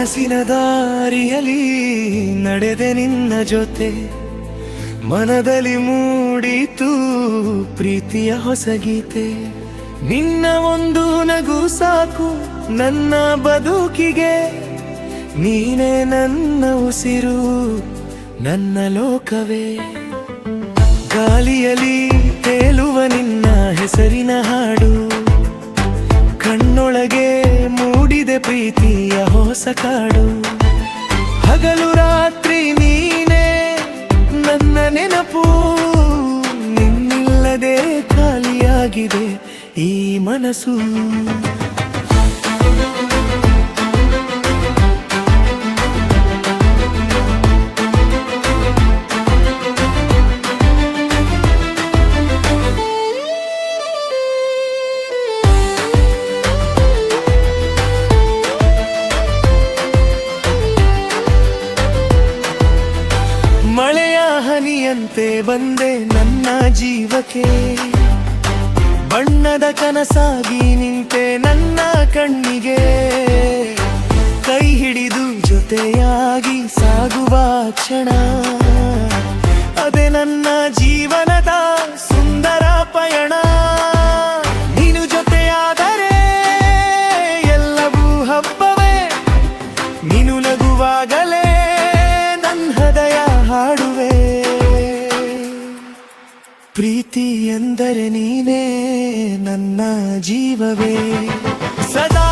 ಕನಸಿನ ದಾರಿಯಲಿ ನಡೆದೆ ನಿನ್ನ ಜೊತೆ, ಮನದಲ್ಲಿ ಮೂಡಿತು ಪ್ರೀತಿಯ ಹೊಸ ಗೀತೆ. ನಿನ್ನ ಒಂದು ನಗು ಸಾಕು ನನ್ನ ಬದುಕಿಗೆ, ನೀನೇ ನನ್ನ ಉಸಿರು ನನ್ನ ಲೋಕವೇ. ಗಾಳಿಯಲ್ಲಿ ತೇಲುವ ನಿನ್ನ ಹೆಸರಿನ ಹಾಡು, ಕಣ್ಣೊಳಗೆ ಮೂಡಿದೆ ಪ್ರೀತಿಯ ಹೊಸ ಕಾಡು. ಹಗಲು ರಾತ್ರಿ ನೀನೇ ನನ್ನ ನೆನಪು, ನಿನ್ನಿಲ್ಲದೆ ಖಾಲಿಯಾಗಿದೆ ಈ ಮನಸ್ಸು. ಮಳೆಯ ಹನಿಯಂತೆ ಬಂದೆ ನನ್ನ ಜೀವಕ್ಕೆ, ಬಣ್ಣದ ಕನಸಾಗಿ ನಿಂತೆ ನನ್ನ ಕಣ್ಣಿಗೆ. ಕೈ ಹಿಡಿದು ಜೊತೆಯಾಗಿ ಸಾಗುವ ಕ್ಷಣ, ಅದೇ ನನ್ನ ಜೀವನದ ಸುಂದರ ಪಯಣ. ನೀನು ಜೊತೆಯಾದರೆ ಎಲ್ಲವೂ ಹಬ್ಬವೇ, ನೀನು ನಗುವಾಗಲೇ ನನ್ನ ಹೃದಯ ಹಾಡುವೆ. ಪ್ರೀತಿ ಎಂದರೆ ನೀನೇ ನನ್ನ ಜೀವವೇ ಸದಾ.